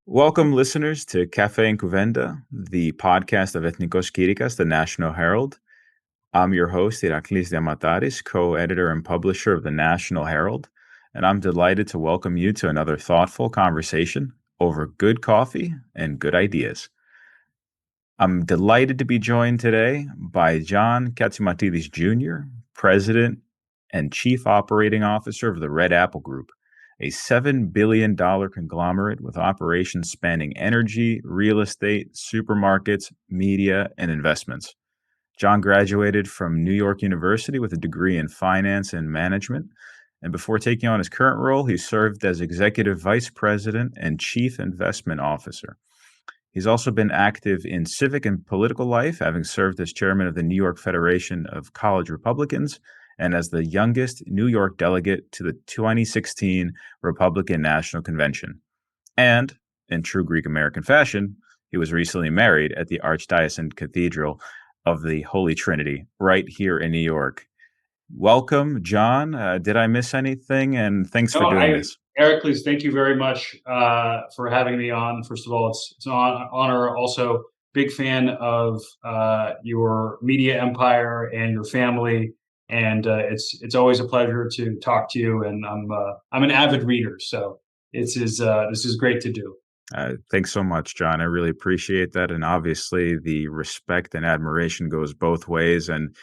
Welcome, listeners, to Café Kouvénta, the podcast of Ethnikos Kyrikas, the National Herald. I'm your host, Eraklis Diamataris, co-editor and publisher of the National Herald, and I'm delighted to welcome you to another thoughtful conversation over good coffee and good ideas. I'm delighted to be joined today by John Catsimatidis Jr., President and Chief Operating Officer of the Red Apple Group, a $7 billion conglomerate with operations spanning energy, real estate, supermarkets, media, and investments. John graduated from New York University with a degree in finance and management. And before taking on his current role, he served as Executive Vice President and Chief Investment Officer. He's also been active in civic and political life, having served as chairman of the New York Federation of College Republicans and as the youngest New York delegate to the 2016 Republican National Convention. And, in true Greek American fashion, he was recently married at the Archdiocesan Cathedral of the Holy Trinity right here in New York. Welcome, John. Did I miss anything? And thanks for doing this. Eraklis, thank you very much for having me on. First of all, it's an honor. Also, big fan of your media empire and your family, and it's always a pleasure to talk to you. And I'm an avid reader, so this is great to do. Thanks so much, John. I really appreciate that. And obviously, the respect and admiration goes both ways. And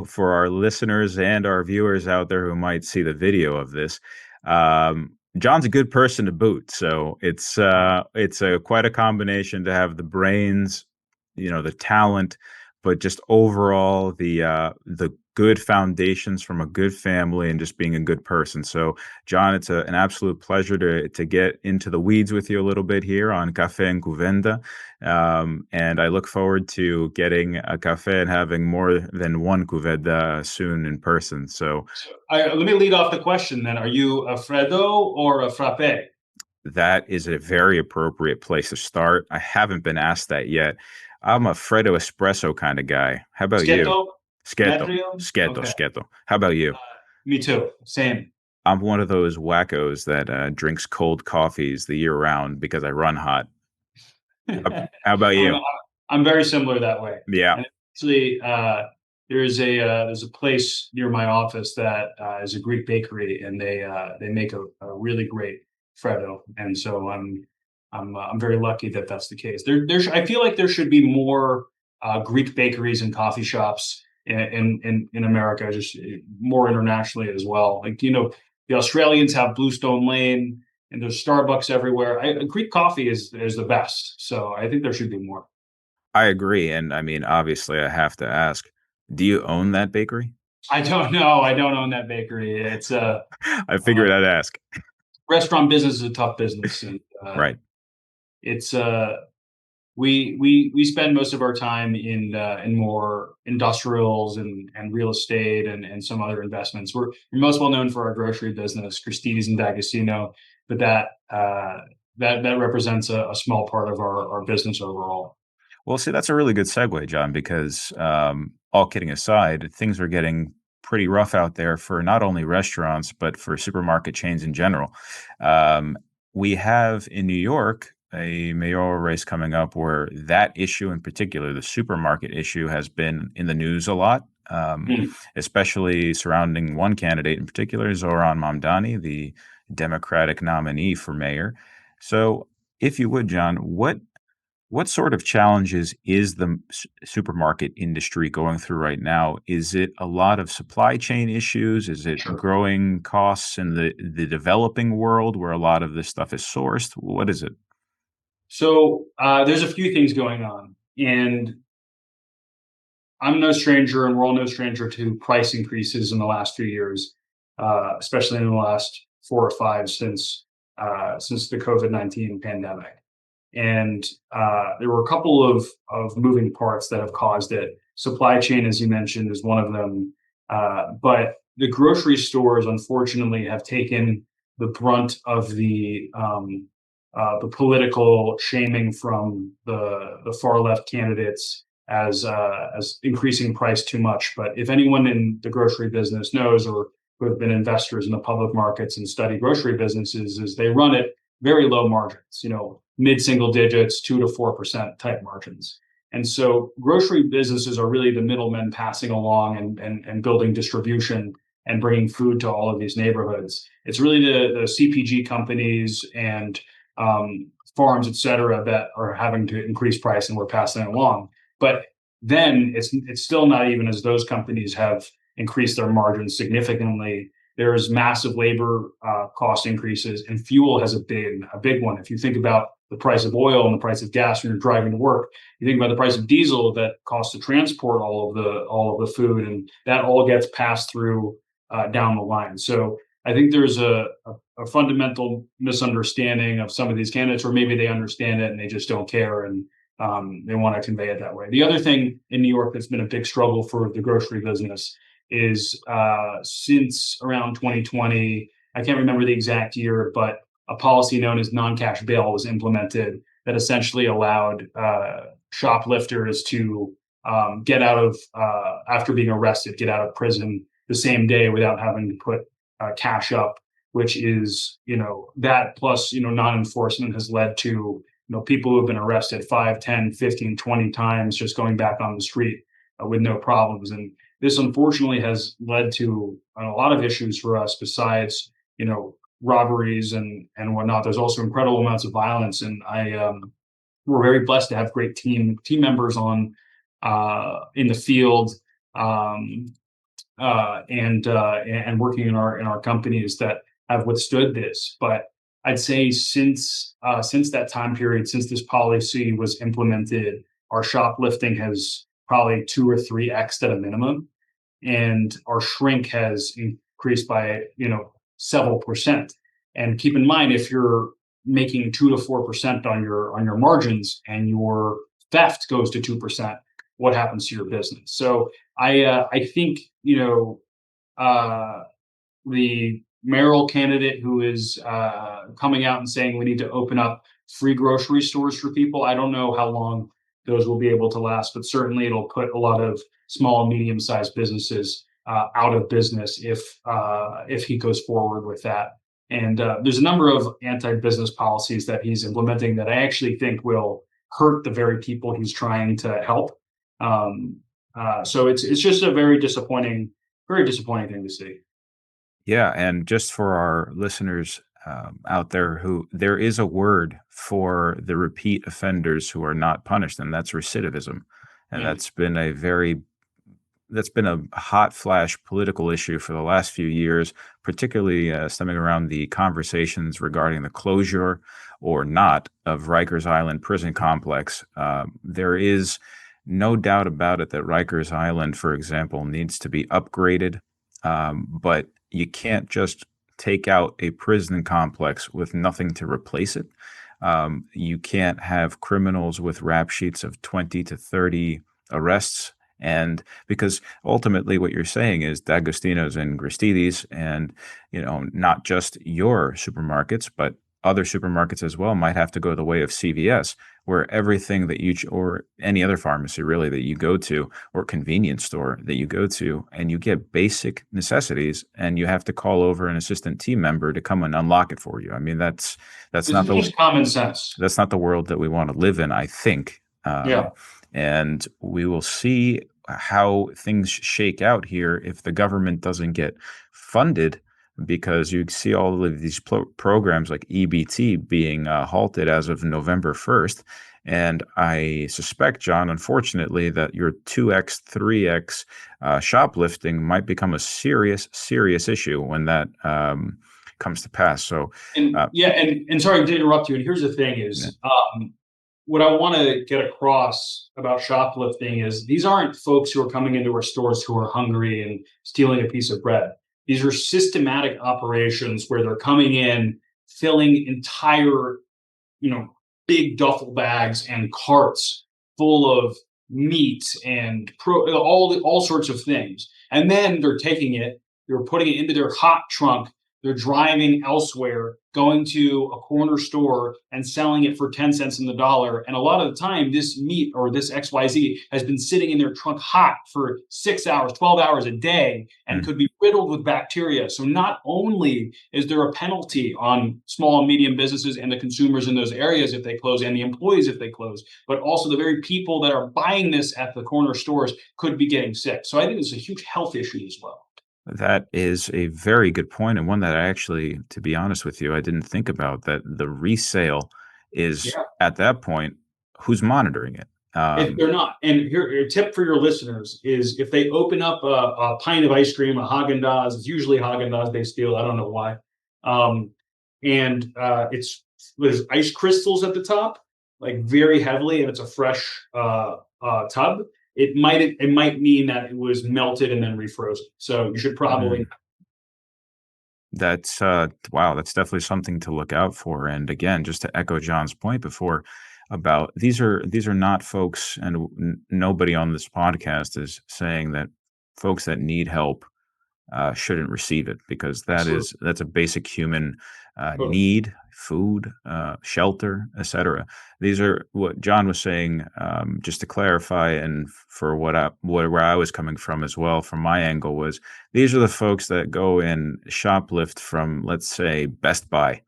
for our listeners and our viewers out there who might see the video of this, John's a good person to boot. So it's quite a combination to have the brains, the talent, but just overall the good foundations from a good family and just being a good person. So, John, it's an absolute pleasure to get into the weeds with you a little bit here on Kafé Kouvénta. And I look forward to getting a cafe and having more than one Kouvénta soon in person. So let me lead off the question then. Are you a Freddo or a Frappe? That is a very appropriate place to start. I haven't been asked that yet. I'm a Freddo espresso kind of guy. How about you? Schietto? Schietto, Metrio? schietto, Okay. schietto. How about you? Me too. Same. I'm one of those wackos that drinks cold coffees the year round because I run hot. How about I'm, you? I'm very similar that way. Yeah. And actually, there's a place near my office that is a Greek bakery, and they make a really great freddo, and so I'm very lucky that that's the case. I feel like there should be more Greek bakeries and coffee shops in America, just more internationally as well. Like the Australians have Bluestone Lane, and there's Starbucks everywhere. Greek coffee is the best, so I think there should be more. I agree. And I mean, obviously, I have to ask, do you own that bakery? I don't know. I don't own that bakery. It's I figured I'd ask. restaurant business is a tough business, and Right. it's we spend most of our time in more industrials and real estate and some other investments. We're most well known for our grocery business, Christie's and D'Agostino, but that represents a small part of our business overall. Well, see, that's a really good segue, John, because all kidding aside, things are getting pretty rough out there for not only restaurants, but for supermarket chains in general. We have in New York a mayoral race coming up where that issue in particular, the supermarket issue, has been in the news a lot, especially surrounding one candidate in particular, Zoran Mamdani, the Democratic nominee for mayor. So, if you would, John, what sort of challenges is the supermarket industry going through right now? Is it a lot of supply chain issues? Is it Sure. growing costs in the developing world where a lot of this stuff is sourced? What is it? So there's a few things going on, and I'm no stranger, and we're all no stranger to price increases in the last few years, especially in the last 4 or 5 since the COVID-19 pandemic. And there were a couple of moving parts that have caused it. Supply chain, as you mentioned, is one of them. But the grocery stores, unfortunately, have taken the brunt of the political shaming from the far left candidates as increasing price too much. But if anyone in the grocery business knows, or who have been investors in the public markets and study grocery businesses, is they run it very low margins, mid-single digits, 2 to 4% type margins. And so grocery businesses are really the middlemen passing along and building distribution and bringing food to all of these neighborhoods. It's really the CPG companies and farms, et cetera, that are having to increase price, and we're passing it along. But then it's still not even as those companies have increased their margins significantly. There's massive labor cost increases, and fuel has a big one. If you think about the price of oil and the price of gas when you're driving to work, you think about the price of diesel that costs to transport all of the food, and that all gets passed through down the line. So I think there's a fundamental misunderstanding of some of these candidates, or maybe they understand it and they just don't care, and they want to convey it that way. The other thing in New York that's been a big struggle for the grocery business is since around 2020, I can't remember the exact year, but a policy known as non-cash bail was implemented that essentially allowed shoplifters to get out of, after being arrested, get out of prison the same day without having to put cash up, which is, that plus, non-enforcement has led to, people who have been arrested 5, 10, 15, 20 times just going back on the street with no problems. And this unfortunately has led to a lot of issues for us besides, robberies and whatnot. There's also incredible amounts of violence. And we're very blessed to have great team members on in the field and working in our companies that have withstood this. But I'd say since that time period, since this policy was implemented, our shoplifting has probably 2 or 3x at a minimum, and our shrink has increased by several percent. And keep in mind, if you're making 2 to 4% on your margins and your theft goes to 2%, what happens to your business? So I think the mayoral candidate who is coming out and saying we need to open up free grocery stores for people, I don't know how long those will be able to last, but certainly it'll put a lot of small and medium-sized businesses out of business if he goes forward with that. And there's a number of anti-business policies that he's implementing that I actually think will hurt the very people he's trying to help. So it's just a very disappointing thing to see. Yeah, and just for our listeners out there, there is a word for the repeat offenders who are not punished, and that's recidivism. And that's been a hot flash political issue for the last few years, particularly stemming around the conversations regarding the closure or not of Rikers Island prison complex. There is no doubt about it that Rikers Island, for example, needs to be upgraded, but you can't just take out a prison complex with nothing to replace it. You can't have criminals with rap sheets of 20 to 30 arrests. And because ultimately what you're saying is D'Agostino's and Gristedes and, not just your supermarkets, but other supermarkets as well might have to go the way of CVS, where everything or any other pharmacy really that you go to, or convenience store that you go to, and you get basic necessities, and you have to call over an assistant team member to come and unlock it for you. I mean, that's not just common sense. That's not the world that we want to live in, I think. Yeah. And we will see how things shake out here if the government doesn't get funded, because you see all of these programs like EBT being halted as of November 1st. And I suspect, John, unfortunately, that your 2x, 3x shoplifting might become a serious issue when that comes to pass. So, and sorry to interrupt you. And here's the thing is, what I want to get across about shoplifting is these aren't folks who are coming into our stores who are hungry and stealing a piece of bread. These are systematic operations where they're coming in, filling entire, big duffel bags and carts full of meat and all sorts of things. And then they're taking it, they're putting it into their hot trunk, they're driving elsewhere, going to a corner store and selling it for 10 cents in the dollar. And a lot of the time, this meat or this XYZ has been sitting in their trunk hot for 6 hours, 12 hours a day and Mm. could be riddled with bacteria. So not only is there a penalty on small and medium businesses and the consumers in those areas if they close and the employees if they close, but also the very people that are buying this at the corner stores could be getting sick. So I think it's a huge health issue as well. That is a very good point, and one that I actually, to be honest with you, I didn't think about, that the resale is Yeah. at that point, who's monitoring it? If they're not, and here a tip for your listeners is if they open up a pint of ice cream, a Haagen-Dazs, it's usually Haagen-Dazs they steal. I don't know why. And there's ice crystals at the top, like very heavily, and it's a fresh tub. It might mean that it was melted and then refrozen. So you should probably. Mm. That's wow, that's definitely something to look out for. And again, just to echo John's point before about these are not folks, and nobody on this podcast is saying that folks that need help shouldn't receive it, because Absolutely. that's a basic human Totally. need: food, shelter, etc. These are what John was saying. Just to clarify, and for where I was coming from as well, from my angle, was these are the folks that go and shoplift from, let's say, Best Buy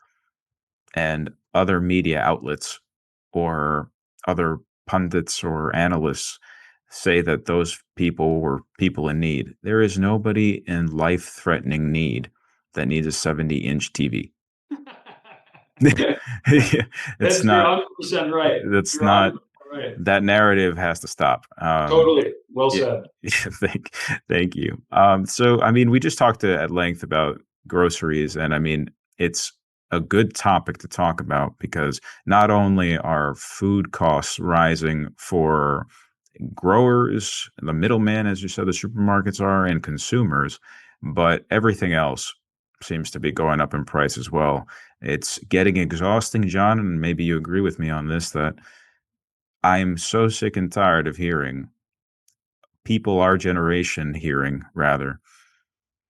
and other media outlets, or other pundits or analysts say that those people were people in need. There is nobody in life-threatening need that needs a 70-inch TV. It's You're not 100% right. that's You're not 100% right. that narrative has to stop. Totally. Well Yeah, said. yeah, thank you. So I mean, we just talked at length about groceries, and I mean, it's a good topic to talk about, because not only are food costs rising for growers, the middleman, as you said, the supermarkets are, and consumers, but everything else seems to be going up in price as well. It's getting exhausting, John, and maybe you agree with me on this, that I am so sick and tired of hearing people our generation hearing, rather,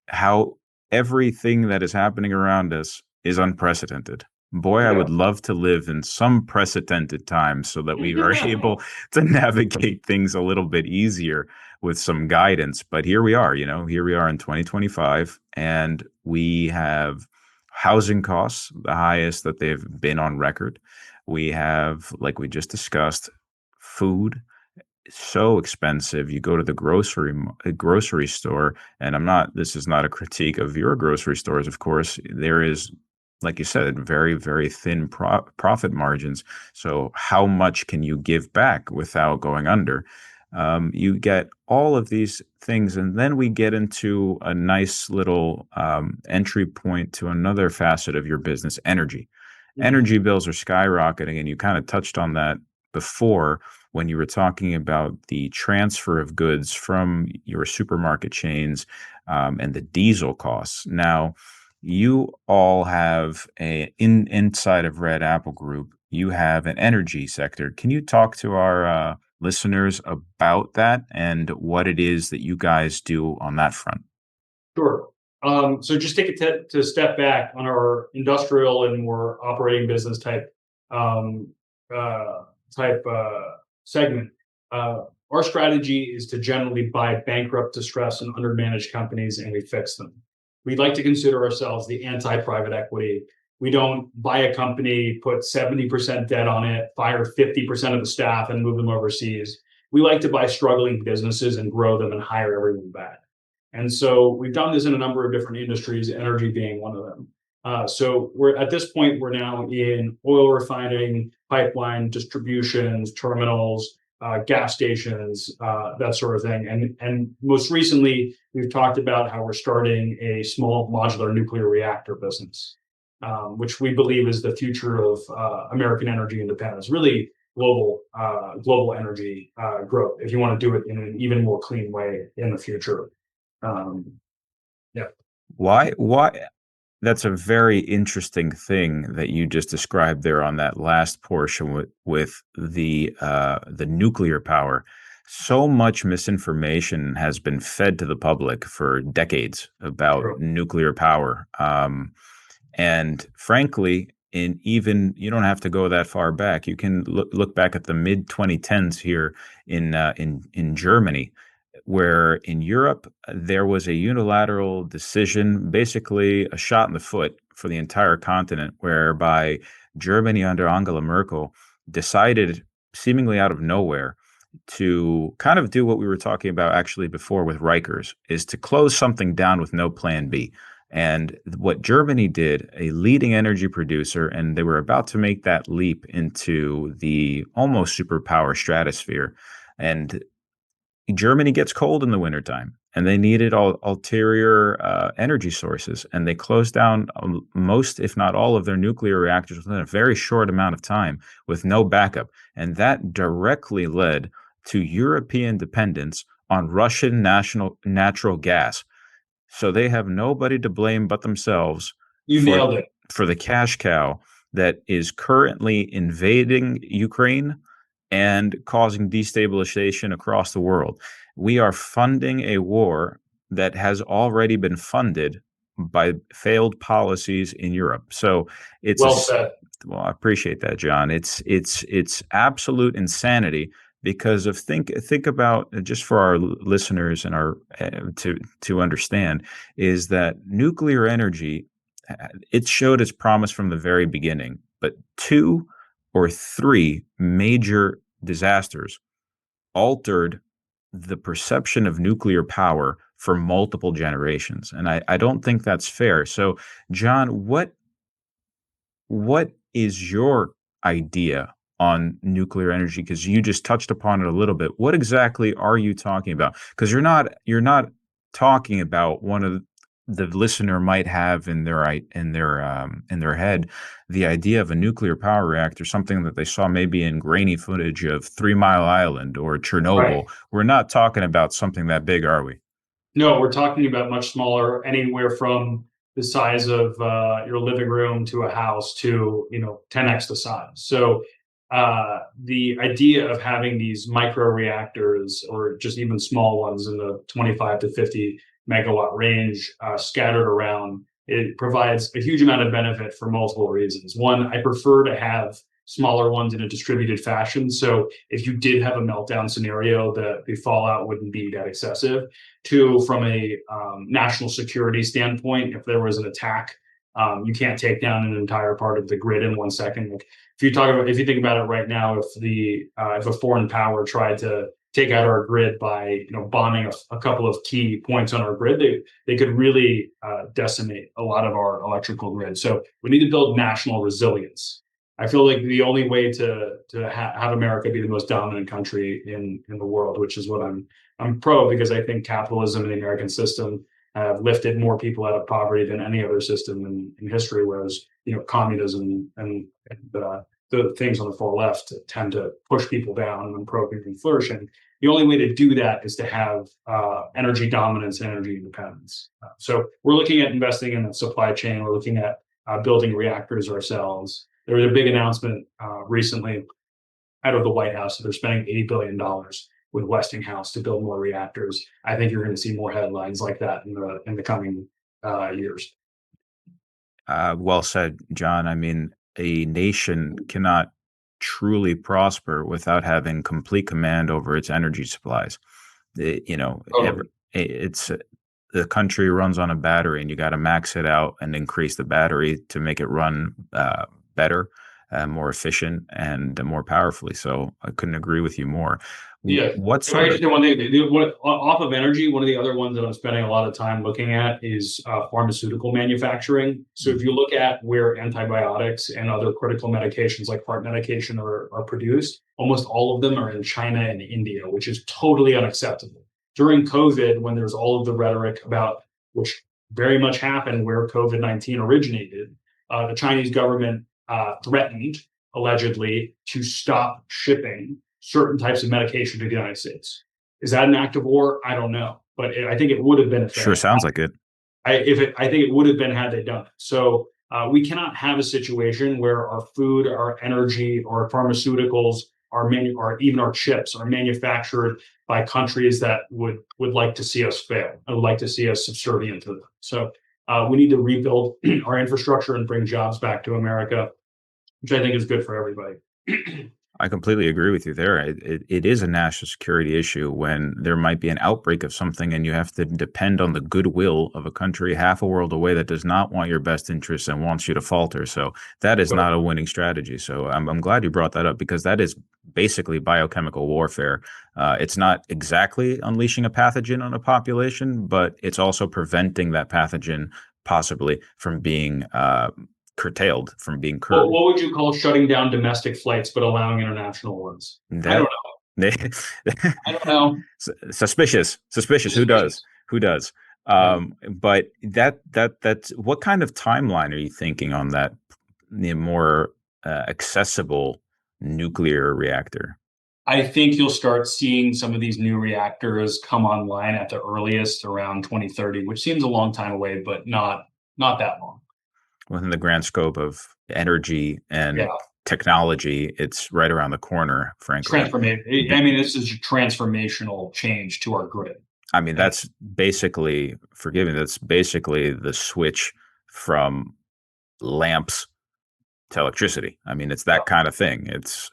how everything that is happening around us is unprecedented. Boy, I Yeah. would love to live in some precedented times so that we are able to navigate things a little bit easier with some guidance. But here we are, here we are in 2025, and we have housing costs, the highest that they've been on record. We have, like we just discussed, food so expensive. You go to the grocery store, and this is not a critique of your grocery stores, of course. There is, like you said, very, very thin profit margins. So how much can you give back without going under? You get all of these things, and then we get into a nice little entry point to another facet of your business: energy. Mhm. Energy bills are skyrocketing, and you kind of touched on that before when you were talking about the transfer of goods from your supermarket chains, and the diesel costs. Now, you all have inside of Red Apple Group, you have an energy sector. Can you talk to our listeners about that and what it is that you guys do on that front? Sure. So just take to step back on our industrial and more operating business um, uh, type segment. Our strategy is to generally buy bankrupt, distressed, and undermanaged companies, and we fix them. We'd like to consider ourselves the anti-private equity. We don't buy a company, put 70% debt on it, fire 50% of the staff, and move them overseas. We like to buy struggling businesses and grow them and hire everyone back. And so we've done this in a number of different industries, energy being one of them. So we're at this point, we're now in oil refining, pipeline distributions, terminals, gas stations, that sort of thing. And most recently, we've talked about how we're starting a small modular nuclear reactor business, which we believe is the future of American energy independence, really global energy growth, if you want to do it in an even more clean way in the future. Um, yeah, Why? That's a very interesting thing that you just described there on that last portion with the nuclear power. So much misinformation has been fed to the public for decades about True. nuclear power. And frankly, in even you don't have to go that far back. You can look back at the mid 2010s here in Germany, where in Europe there was a unilateral decision, basically a shot in the foot for the entire continent, whereby Germany under Angela Merkel decided, seemingly out of nowhere, to kind of do what we were talking about actually before with Rikers, is to close something down with no plan B. And what Germany did, a leading energy producer, and they were about to make that leap into the almost superpower stratosphere. And Germany gets cold in the wintertime, and they needed ulterior energy sources. And they closed down most, if not all, of their nuclear reactors within a very short amount of time with no backup. And that directly led to European dependence on Russian national natural gas. So they have nobody to blame but themselves You for nailed it. for the cash cow that is currently invading Ukraine and causing destabilization across the world. We are funding a war that has already been funded by failed policies in Europe. So it's Well said. well, I appreciate that, John. It's absolute insanity because of think about just for our listeners and our to understand is that nuclear energy it showed its promise from the very beginning, but two or three major disasters altered the perception of nuclear power for multiple generations. And I don't think that's fair. So, John, what is your idea on nuclear energy? Because you just touched upon it a little bit. What exactly are you talking about? Because you're not talking about one of the listener might have in their head the idea of a nuclear power reactor, something that they saw maybe in grainy footage of 3 Mile Island or Right. Chernobyl. We're not talking about something that big, are we? No, we're talking about much smaller, anywhere from the size of your living room to a house to 10x the size. So the idea of having these micro reactors or just even small ones in the 25 to 50 megawatt range scattered around, it provides a huge amount of benefit for multiple reasons. One, I prefer to have smaller ones in a distributed fashion. So if you did have a meltdown scenario, the fallout wouldn't be that excessive. Two, from a national security standpoint, if there was an attack, you can't take down an entire part of the grid in 1 second. Like if you think about it right now, if a foreign power tried to take out our grid by bombing a couple of key points on our grid, they could really decimate a lot of our electrical grid. So we need to build national resilience. I feel like the only way to have America be the most dominant country in the world, which is what I'm pro, because I think capitalism and the American system have lifted more people out of poverty than any other system in history. Whereas communism and the things on the far left tend to push people down, and I'm pro people flourishing. The only way to do that is to have energy dominance and energy independence. So we're looking at investing in the supply chain. We're looking at building reactors ourselves. There was a big announcement recently out of the White House that they're spending $80 billion with Westinghouse to build more reactors. I think you're going to see more headlines like that in the coming years. Well said, John. I mean, a nation cannot truly prosper without having complete command over its energy supplies. Totally. It's the country runs on a battery, and you got to max it out and increase the battery to make it run better, more efficient, and more powerfully. So I couldn't agree with you more. Yeah. What If I sort just of say one thing, off of energy, one of the other ones that I'm spending a lot of time looking at is pharmaceutical manufacturing. So if you look at where antibiotics and other critical medications like heart medication are produced, almost all of them are in China and India, which is totally unacceptable. During COVID, when there's all of the rhetoric about, which very much happened where COVID-19 originated, the Chinese government threatened, allegedly, to stop shipping certain types of medication to the United States. Is that an act of war? I don't know, but I think it would have been if they sure had. sounds like it? I think it would have been had they done it. So we cannot have a situation where our food, our energy, or pharmaceuticals or even our chips are manufactured by countries that would like to see us fail and would like to see us subservient to them. So we need to rebuild our infrastructure and bring jobs back to America, which I think is good for everybody. I completely agree with you there. It is a national security issue when there might be an outbreak of something and you have to depend on the goodwill of a country half a world away that does not want your best interests and wants you to falter. So that is not a winning strategy. So I'm glad you brought that up because that is basically biochemical warfare. It's not exactly unleashing a pathogen on a population, but it's also preventing that pathogen possibly from being curtailed, from being curbed. What would you call shutting down domestic flights but allowing international ones? I don't know. I don't know. Suspicious. Who does? But that's what kind of timeline are you thinking on that, the more accessible nuclear reactor? I think you'll start seeing some of these new reactors come online at the earliest around 2030, which seems a long time away, but not that long. Within the grand scope of energy and technology, it's right around the corner, frankly. I mean, this is a transformational change to our grid. I mean, that's basically, forgive me, that's basically the switch from lamps to electricity. I mean, it's that kind of thing. It's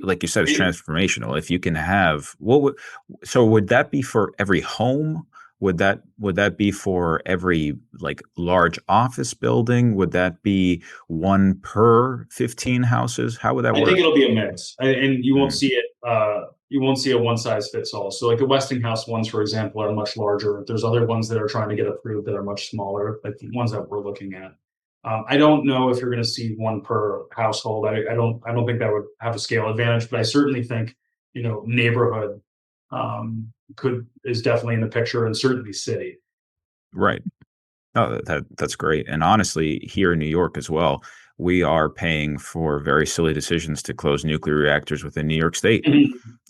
like you said, it's transformational. If you can have so would that be for every home? Would that be for every like large office building? Would that be one per 15 houses? How would that work? I think it'll be a mix, and you won't see it. You won't see a one size fits all. So like the Westinghouse ones, for example, are much larger. There's other ones that are trying to get approved that are much smaller, like the ones that we're looking at. I don't know if you're going to see one per household. I don't think that would have a scale advantage, but I certainly think neighborhood is definitely in the picture, and certainly city. Right. Oh, that's great. And honestly, here in New York as well, we are paying for very silly decisions to close nuclear reactors within New York State.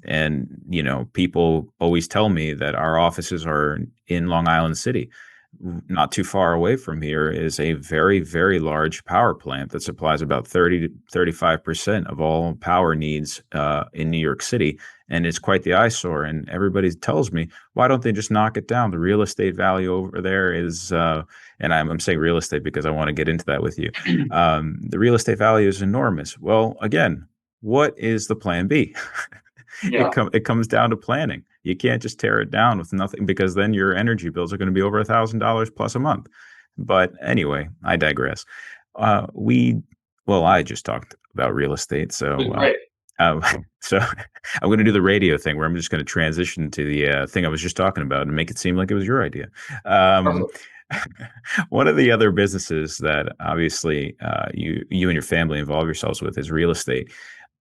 And, people always tell me that our offices are in Long Island City. Not too far away from here is a very, very large power plant that supplies about 30 to 35% of all power needs in New York City. And it's quite the eyesore. And everybody tells me, why don't they just knock it down? The real estate value over there is, and I'm saying real estate because I want to get into that with you. The real estate value is enormous. Well, again, what is the plan B? It comes down to planning. You can't just tear it down with nothing because then your energy bills are going to be over $1,000 plus a month. But anyway, I digress. I just talked about real estate, so so I'm going to do the radio thing where I'm just going to transition to the thing I was just talking about and make it seem like it was your idea. One of the other businesses that obviously you and your family involve yourselves with is real estate.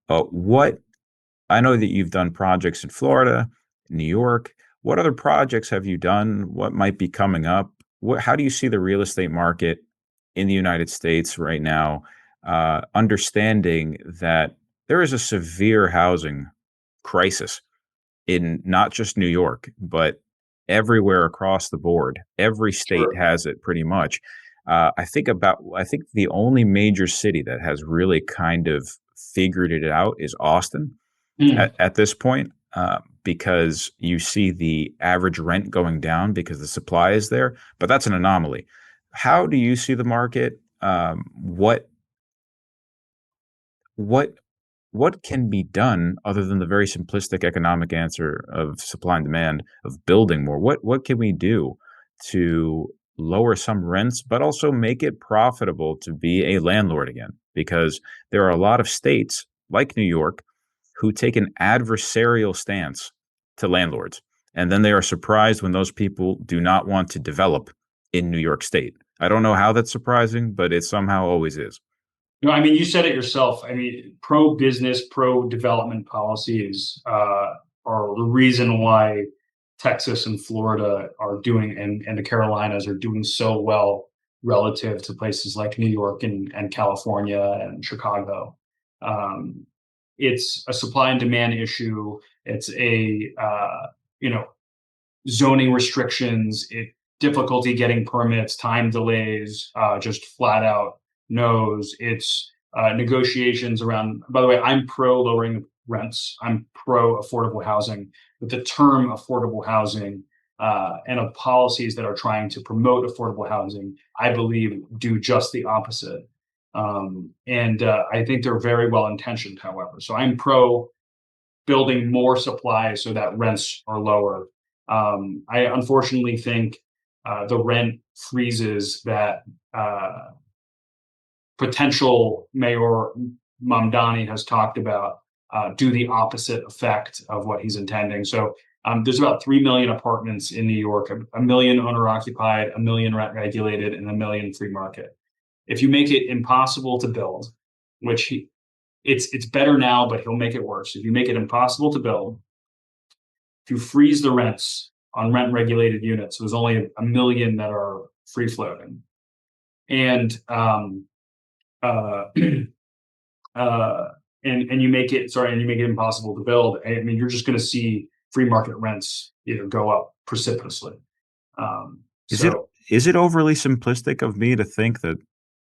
I know that you've done projects in Florida, New York. What other projects have you done? What might be coming up? How do you see the real estate market in the United States right now? Understanding that there is a severe housing crisis in not just New York, but everywhere across the board. Every state has it pretty much. I think the only major city that has really kind of figured it out is Austin. At this point, because you see the average rent going down because the supply is there, but that's an anomaly. How do you see the market? What can be done other than the very simplistic economic answer of supply and demand of building more? What can we do to lower some rents, but also make it profitable to be a landlord again? Because there are a lot of states like New York who take an adversarial stance to landlords. And then they are surprised when those people do not want to develop in New York State. I don't know how that's surprising, but it somehow always is. No, I mean, you said it yourself. I mean, pro-business, pro-development policies are the reason why Texas and Florida are doing, and the Carolinas are doing so well relative to places like New York and California and Chicago. It's a supply and demand issue. It's zoning restrictions, difficulty getting permits, time delays, just flat out no's. It's negotiations around. By the way, I'm pro lowering rents. I'm pro affordable housing, but the term affordable housing and of policies that are trying to promote affordable housing, I believe, do just the opposite. And I think they're very well intentioned, however. So I'm pro building more supply so that rents are lower. I unfortunately think the rent freezes that potential Mayor Mamdani has talked about do the opposite effect of what he's intending. So there's about 3 million apartments in New York, a million owner occupied, a million rent regulated, and a million free market. If you make it impossible to build, which it's better now, but he'll make it worse. If you make it impossible to build, if you freeze the rents on rent regulated units, there's only a million that are free floating, and uh, and you make it impossible to build. I mean, you're just going to see free market rents go up precipitously. Is it So is it overly simplistic of me to think that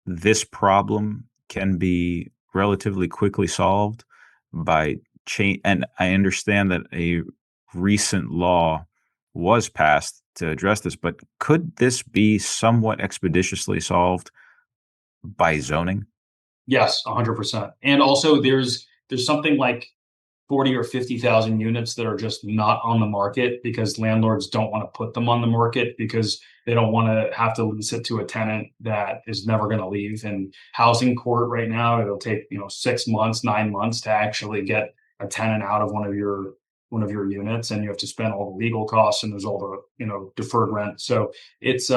this problem can be relatively quickly solved by change? And I understand that a recent law was passed to address this, but could this be somewhat expeditiously solved by zoning? yes, 100%. And also, there's something like 40 or 50,000 units that are just not on the market because landlords don't want to put them on the market because they don't want to have to lease it to a tenant that is never going to leave. And housing court right now, it'll take 6 months, 9 months to actually get a tenant out of one of your units, and you have to spend all the legal costs and there's all the deferred rent. So it's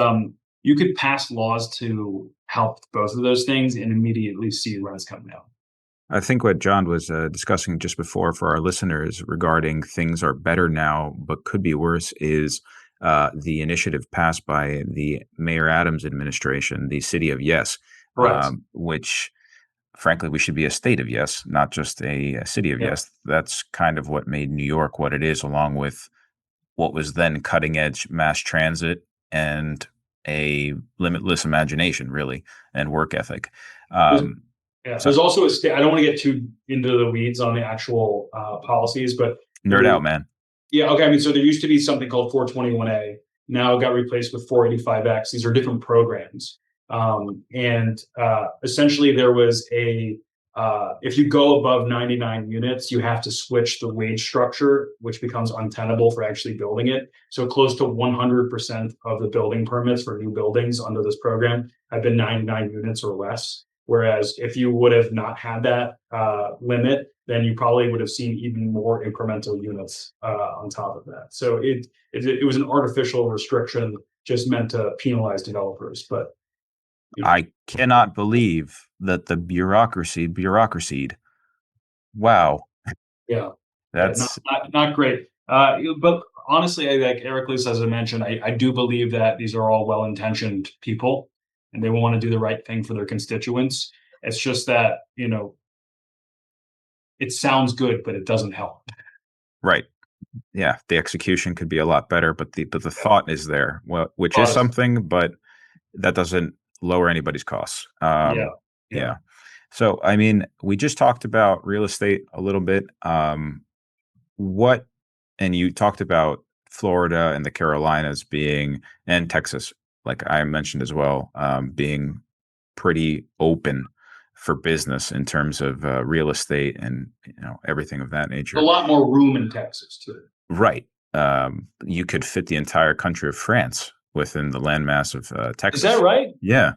you could pass laws to help both of those things and immediately see rents come down. I think what John was discussing just before for our listeners regarding things are better now but could be worse is the initiative passed by the Mayor Adams administration, the City of Yes, Correct. which frankly we should be a state of yes, not just a city of Yeah. yes. That's kind of what made New York what it is, along with what was then cutting edge mass transit and a limitless imagination, really, and work ethic. There's, Um, yeah, so there's also a state. I don't want to get too into the weeds on the actual policies, but nerd there, out, man. yeah, okay. I mean, so there used to be something called 421A. Now it got replaced with 485X. These are different programs. And essentially there was if you go above 99 units, you have to switch the wage structure, which becomes untenable for actually building it. So close to 100% of the building permits for new buildings under this program have been 99 units or less. Whereas if you would have not had that limit, then you probably would have seen even more incremental units on top of that. So it was an artificial restriction just meant to penalize developers. But I cannot believe that the bureaucracied. Wow, yeah, yeah, not that's not, not great. But honestly, like Eraklis, as I mentioned, I do believe that these are all well-intentioned people, and they want to do the right thing for their constituents. It's just that it sounds good, but it doesn't help. right. Yeah, the execution could be a lot better, but the thought is there, well, which is Honest. something, but that doesn't lower anybody's costs. Yeah, yeah. Yeah. So, I mean, we just talked about real estate a little bit. What, and you talked about Florida and the Carolinas being, and Texas, like I mentioned as well, being pretty open for business in terms of real estate and everything of that A nature. lot more room in Texas too. Right. You could fit the entire country of France within the landmass of Is that Texas. right? Yeah,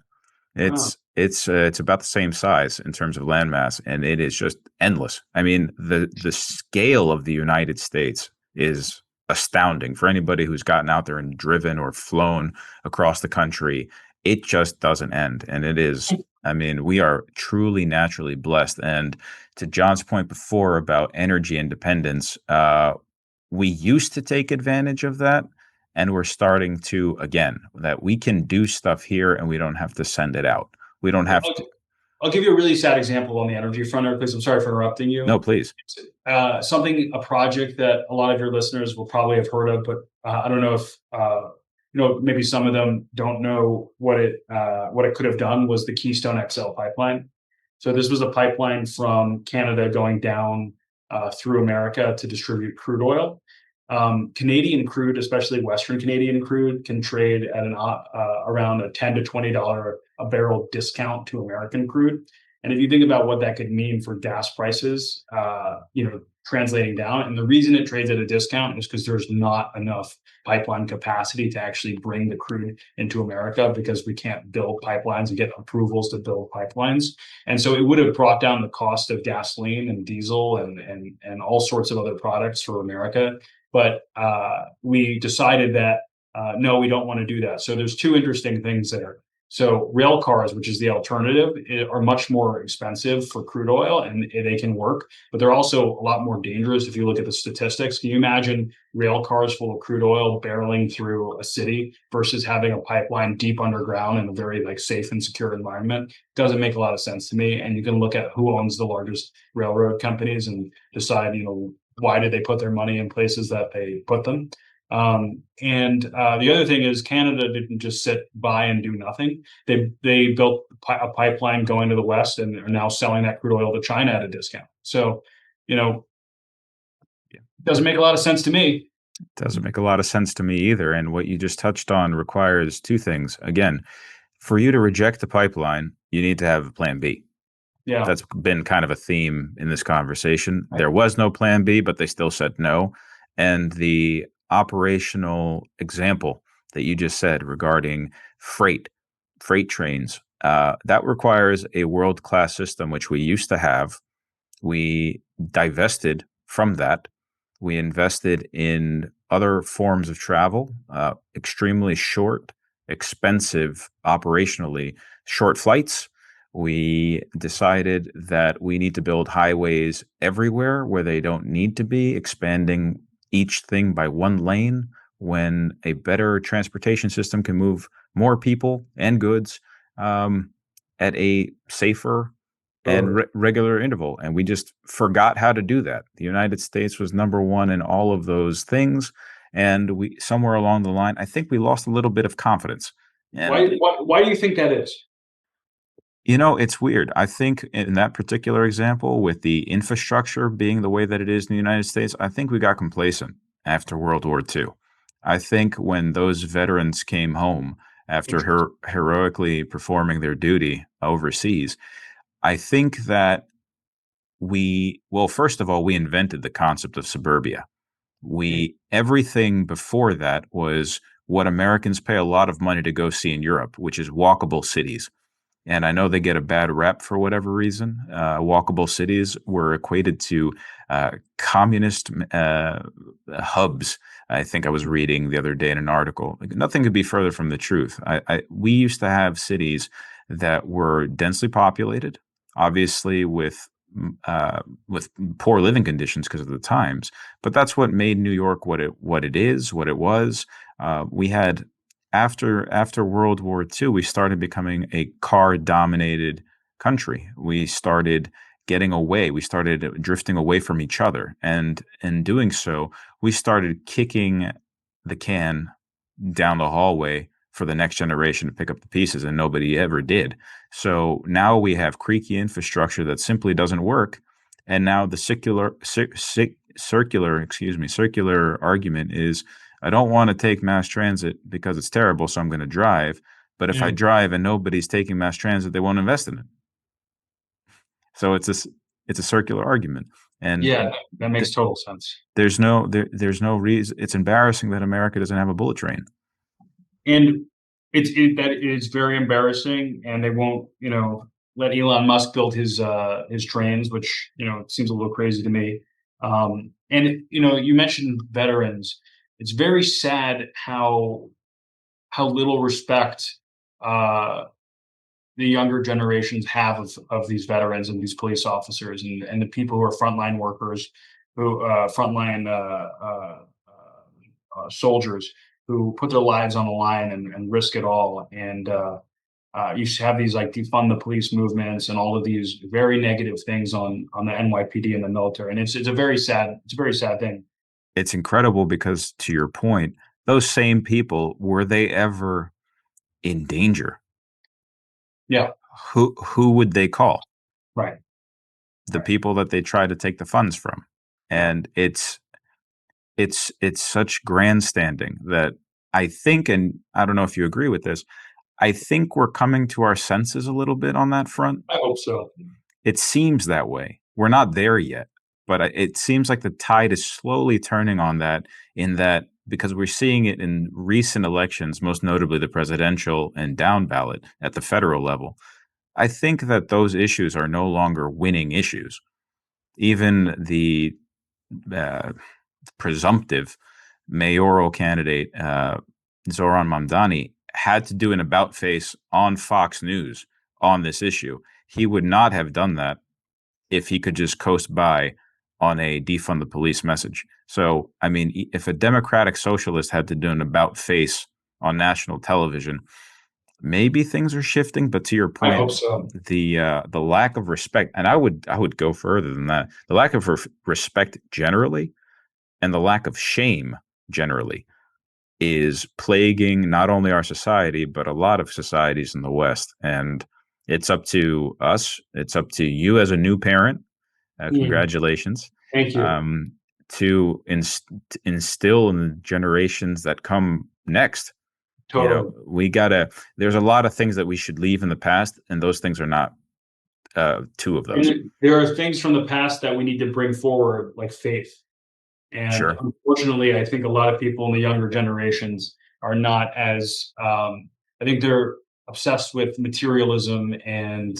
Wow. it's about the same size in terms of landmass, and it is just endless. I mean, the scale of the United States is astounding for anybody who's gotten out there and driven or flown across the country. It just doesn't end, and it is. I mean, we are truly naturally blessed. And to John's point before about energy independence, we used to take advantage of that, and we're starting to again, that we can do stuff here and we don't have to send it out. We don't have to. I'll give you a really sad example on the energy front, Eric, please. I'm sorry for interrupting you. No, please. A project that a lot of your listeners will probably have heard of, but I don't know if maybe some of them don't know what it could have done was the Keystone XL pipeline. So this was a pipeline from Canada going down through America to distribute crude oil. Canadian crude, especially Western Canadian crude, can trade at around a $10 to $20 a barrel discount to American crude. And if you think about what that could mean for gas prices, translating down, and the reason it trades at a discount is because there's not enough pipeline capacity to actually bring the crude into America, because we can't build pipelines and get approvals to build pipelines. And so it would have brought down the cost of gasoline and diesel and all sorts of other products for America. But we decided that no, we don't want to do that. So there's two interesting things there. So rail cars, which is the alternative, are much more expensive for crude oil, and they can work, but they're also a lot more dangerous if you look at the statistics. Can you imagine rail cars full of crude oil barreling through a city versus having a pipeline deep underground in a very safe and secure environment? Doesn't make a lot of sense to me. And you can look at who owns the largest railroad companies and decide, why did they put their money in places that they put them? The other thing is Canada didn't just sit by and do nothing. They built a pipeline going to the west and are now selling that crude oil to China at a discount. So, doesn't make a lot of sense to me. Doesn't make a lot of sense to me either. And what you just touched on requires two things. Again, for you to reject the pipeline, you need to have a plan B. Yeah. That's been kind of a theme in this conversation. Right. There was no plan B, but they still said no. And the operational example that you just said regarding freight trains, that requires a world-class system, which we used to have. We divested from that. We invested in other forms of travel, extremely short, expensive, operationally short flights. We decided that we need to build highways everywhere where they don't need to be, expanding each thing by one lane when a better transportation system can move more people and goods at a safer and regular interval. And we just forgot how to do that. The United States was number one in all of those things. And we, somewhere along the line, I think we lost a little bit of confidence. And why do you think that is? It's weird. I think in that particular example, with the infrastructure being the way that it is in the United States, I think we got complacent after World War II. I think when those veterans came home after heroically performing their duty overseas, I think that first of all, we invented the concept of suburbia. Everything before that was what Americans pay a lot of money to go see in Europe, which is walkable cities. And I know they get a bad rep for whatever reason. Walkable cities were equated to communist hubs. I think I was reading the other day in an article. Nothing could be further from the truth. We used to have cities that were densely populated, obviously with poor living conditions because of the times. But that's what made New York what it was. We had after World War II, we started becoming a car-dominated country. We started getting away. We started drifting away from each other. And in doing so, we started kicking the can down the hallway for the next generation to pick up the pieces, and nobody ever did. So now we have creaky infrastructure that simply doesn't work. And now the circular argument is, I don't want to take mass transit because it's terrible, so I'm going to drive. But if I drive and nobody's taking mass transit, they won't invest in it. So it's a circular argument. And yeah, that makes total sense. There's no reason. It's embarrassing that America doesn't have a bullet train. And that is very embarrassing. And they won't, let Elon Musk build his trains, which seems a little crazy to me. And you mentioned veterans. It's very sad how little respect the younger generations have of these veterans and these police officers and the people who are frontline workers, who frontline soldiers who put their lives on the line and risk it all. And you have these defund the police movements and all of these very negative things on the NYPD and the military. And it's a very sad thing. It's incredible because, to your point, those same people, were they ever in danger? Yeah. Who would they call? Right. the Right. people that they try to take the funds from. Yeah. And it's such grandstanding that I think, and I don't know if you agree with this, I think we're coming to our senses a little bit on that front. I hope so. It seems that way. We're not there yet, but it seems like the tide is slowly turning on that, in that because we're seeing it in recent elections, most notably the presidential and down ballot at the federal level. I think that those issues are no longer winning issues. Even the uh, presumptive mayoral candidate, Zoran Mamdani, had to do an about face on Fox News on this issue. He would not have done that if he could just coast by on a defund the police message. So, I mean, if a democratic socialist had to do an about face on national television, maybe things are shifting. But to your I point, hope so. the lack of respect, and I would go further than that, the lack of respect generally, and the lack of shame generally, is plaguing not only our society but a lot of societies in the West. And it's up to us. It's up to you as a new parent. Mm, Congratulations. thank you. Um, to instill in the generations that come next. Totally. We gotta. There's a lot of things that we should leave in the past, and those things are not two of those. And there are things from the past that we need to bring forward, like faith. And Sure. unfortunately, I think a lot of people in the younger generations are not as, I think they're obsessed with materialism and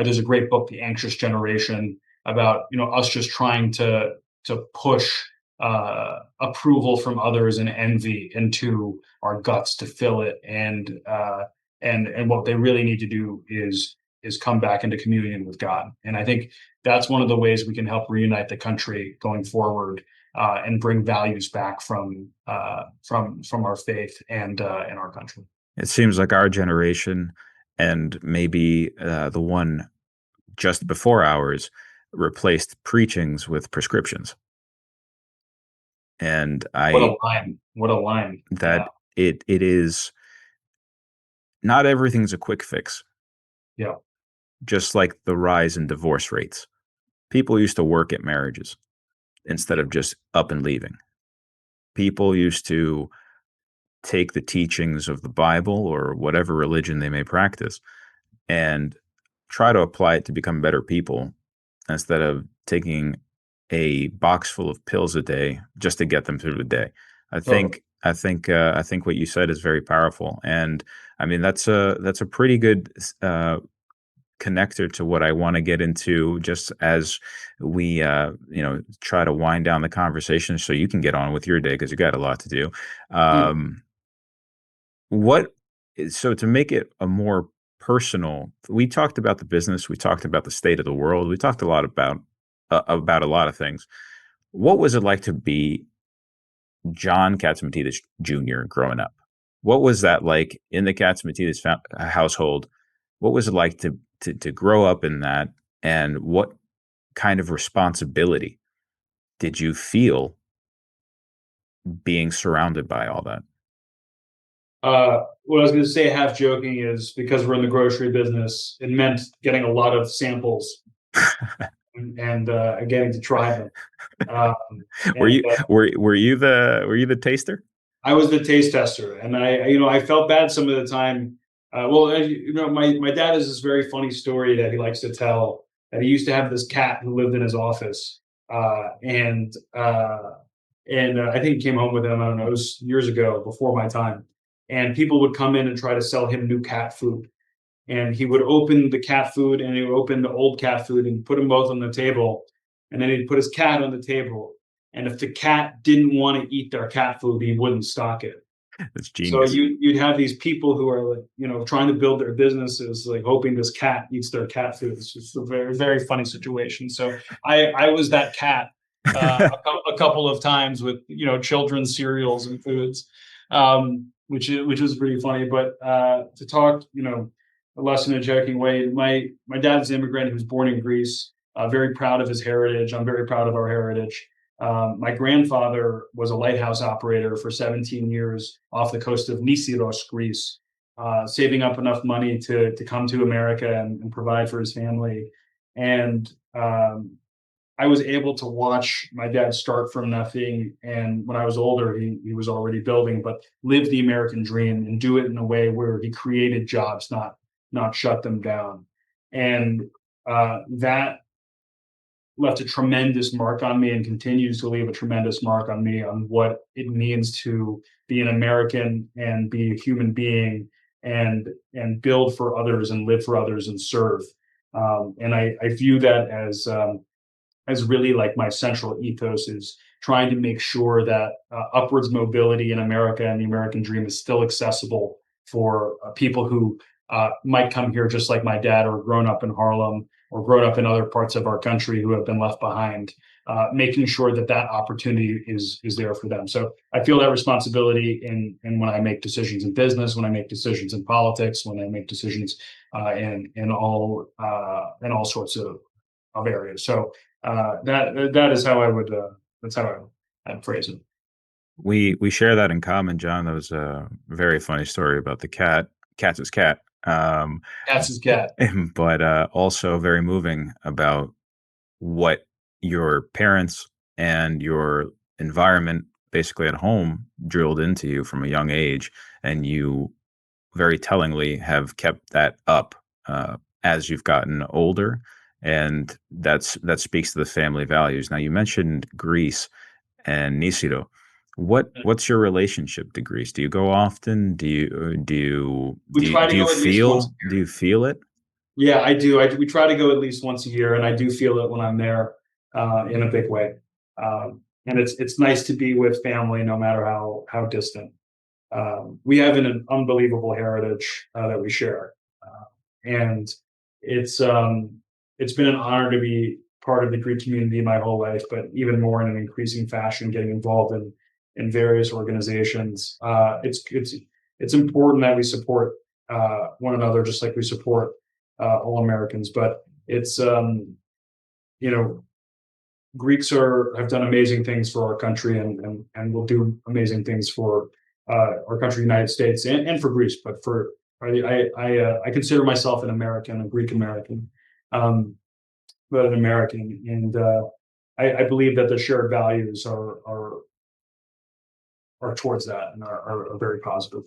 there's a great book, The Anxious Generation, about, us just trying to push approval from others and envy into our guts to fill it. And what they really need to do is come back into communion with God. And I think that's one of the ways we can help reunite the country going forward, and bring values back from our faith and in our country. It seems like our generation, and maybe the one just before ours, replaced preachings with prescriptions. And What a I line! What a line! Yeah, that it is not everything's a quick fix, yeah, just like the rise in divorce rates. People used to work at marriages instead of just up and leaving. People used to take the teachings of the Bible or whatever religion they may practice and try to apply it to become better people, instead of taking a box full of pills a day just to get them through the day. I totally. think I think what you said is very powerful, and I mean that's a pretty good connector to what I want to get into, just as we try to wind down the conversation so you can get on with your day because you got a lot to do. Mm. Um, what so to make it a more personal, we talked about the business, we talked about the state of the world, we talked a lot about a lot of things. What was it like to be John Catsimatidis Jr. growing up? What was that like in the Catsimatidis household? What was it like to grow up in that, and what kind of responsibility did you feel being surrounded by all that? What I was going to say, half joking, is because we're in the grocery business, it meant getting a lot of samples and getting to try them. Um, were and you were you the taster? I was the taste tester, and I felt bad some of the time. Well, my dad has this very funny story that he likes to tell, that he used to have this cat who lived in his office, and I think he came home with him. I don't know, it was years ago, before my time, and people would come in and try to sell him new cat food, and he would open the cat food and he would open the old cat food and put them both on the table, and then he'd put his cat on the table, and if the cat didn't want to eat their cat food, he wouldn't stock it. That's So genius. you'd have these people who are, like, trying to build their businesses, like hoping this cat eats their cat food. It's just a very, very funny situation. So I was that cat, a couple of times with children's cereals and foods, which was pretty funny. But to talk, less in a joking way, my dad's an immigrant. He was born in Greece. Very proud of his heritage. I'm very proud of our heritage. My grandfather was a lighthouse operator for 17 years off the coast of Nisyros, Greece. saving up enough money to come to America and provide for his family. And I was able to watch my dad start from nothing. And when I was older, he was already building, but live the American dream and do it in a way where he created jobs, not shut them down. And that left a tremendous mark on me and continues to leave a tremendous mark on me on what it means to be an American and be a human being and build for others and live for others and serve. And I view that as really like my central ethos is trying to make sure that upwards mobility in America and the American dream is still accessible for people who might come here just like my dad or grown up in Harlem or grown up in other parts of our country who have been left behind, making sure that that opportunity is there for them. So I feel that responsibility in when I make decisions in business, when I make decisions in politics, when I make decisions in all sorts of areas. So that is how I would that's how I'd phrase it. We share that in common, John. That was a very funny story about the cat. Cat's his cat. That's his cat. But also very moving about what your parents and your environment basically at home drilled into you from a young age, and you very tellingly have kept that up as you've gotten older, and that speaks to the family values. Now, you mentioned Greece and Nisiro. What's your relationship to Greece? Do you go often? We try to go at least once a Do year. you feel it? Yeah, I do. We try to go at least once a year, and I do feel it when I'm there in a big way. And it's nice to be with family, no matter how distant. We have an unbelievable heritage that we share, and it's it's been an honor to be part of the Greek community my whole life, but even more in an increasing fashion, getting involved in various organizations. It's important that we support one another, just like we support all Americans. But it's you know Greeks have done amazing things for our country and will do amazing things for our country, United States, and for Greece. But I consider myself an American, a Greek American, but an American, and I believe that the shared values are towards that and are very positive.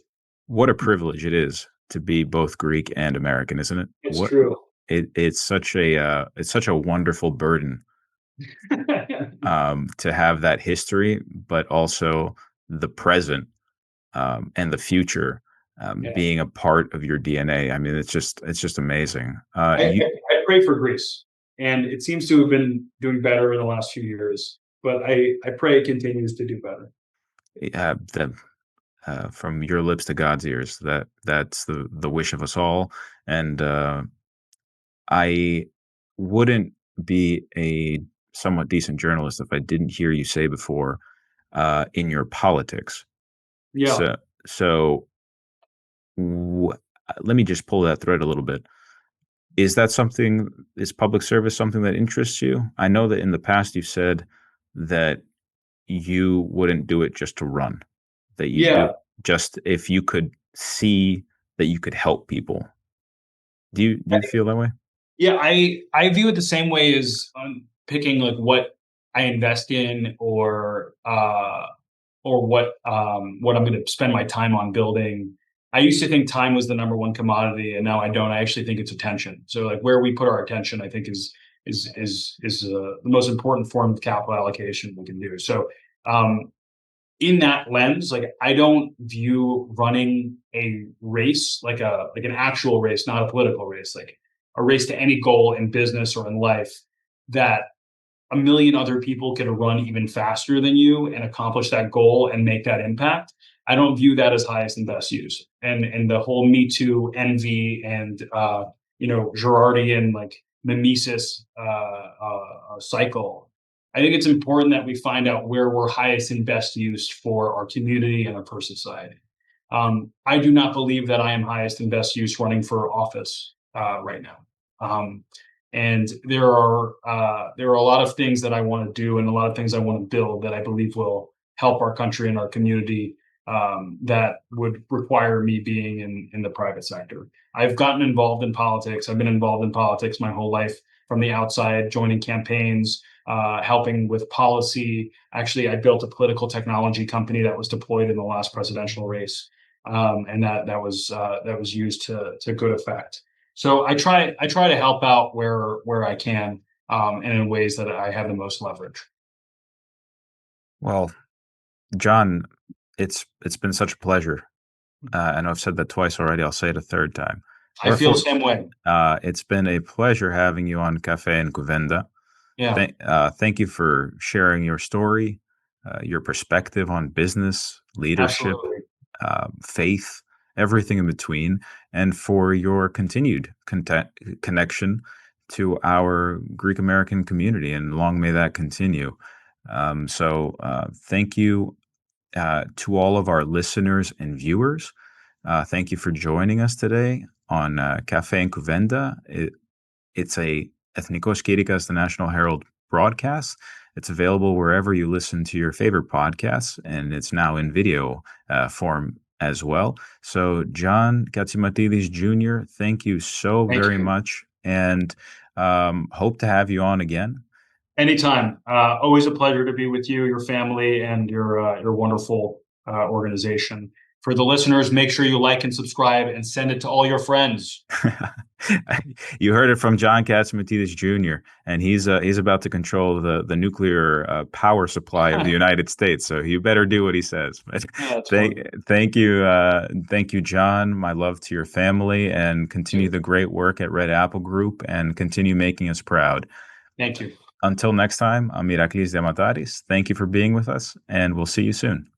What a privilege it is to be both Greek and American, isn't it? It's What true. it's such a wonderful burden to have that history, but also the present and the future Yeah. being a part of your DNA. I mean, it's just amazing. I pray for Greece, and it seems to have been doing better in the last few years. But I pray it continues to do better. The, from your lips to God's ears, that's the wish of us all. And I wouldn't be a somewhat decent journalist if I didn't hear you say before in your politics. Yeah, So so w- let me just pull that thread a little bit. Is public service something that interests you? I know that in the past you've said that you wouldn't do it just to run, that you do yeah. it just if you could see that you could help people. Do you feel that way? Yeah, I view it the same way as picking like what I invest in or what I'm going to spend my time on building. I used to think time was the number one commodity, and now I don't. I actually think it's attention. So like where we put our attention, I think is the most important form of capital allocation we can do. So um, in that lens, like I don't view running a race like an actual race, not a political race, like a race to any goal in business or in life that a million other people could run even faster than you and accomplish that goal and make that impact. I don't view that as highest and best use. And the whole Me Too envy and Girardian like mimesis cycle. I think it's important that we find out where we're highest and best used for our community and for society. I do not believe that I am highest and best use running for office right now. And there are a lot of things that I want to do and a lot of things I want to build that I believe will help our country and our community that would require me being in the private sector. I've gotten involved in politics. I've been involved in politics my whole life from the outside, joining campaigns, helping with policy. Actually, I built a political technology company that was deployed in the last presidential race, and that was used to good effect. So I try to help out where I can, and in ways that I have the most leverage. Well, John, it's been such a pleasure. I know I've said that twice already. I'll say it a third time. I feel the Wherefore, same way. it's been a pleasure having you on Café Kouvénta. Yeah, Thank you for sharing your story, your perspective on business, leadership, absolutely. faith, everything in between, and for your continued connection to our Greek American community. And long may that continue. Thank you to all of our listeners and viewers. Thank you for joining us today on Café Kouvénta. It's a Ethnikos Kyrikas, the National Herald broadcast. It's available wherever you listen to your favorite podcasts, and it's now in video form as well. So, John Catsimatidis Jr., thank you so Thank very you. much, and hope to have you on again. Anytime. Always a pleasure to be with you, your family, and your wonderful organization. For the listeners, make sure you like and subscribe and send it to all your friends. You heard it from John Catsimatidis Jr., and he's about to control the nuclear power supply of the United States. So you better do what he says. But Yeah, that's thank funny. thank you, John. My love to your family, and continue Too. the great work at Red Apple Group, and continue making us proud. Thank you. Until next time, I'm Eraklis Diamataris. Thank you for being with us, and we'll see you soon.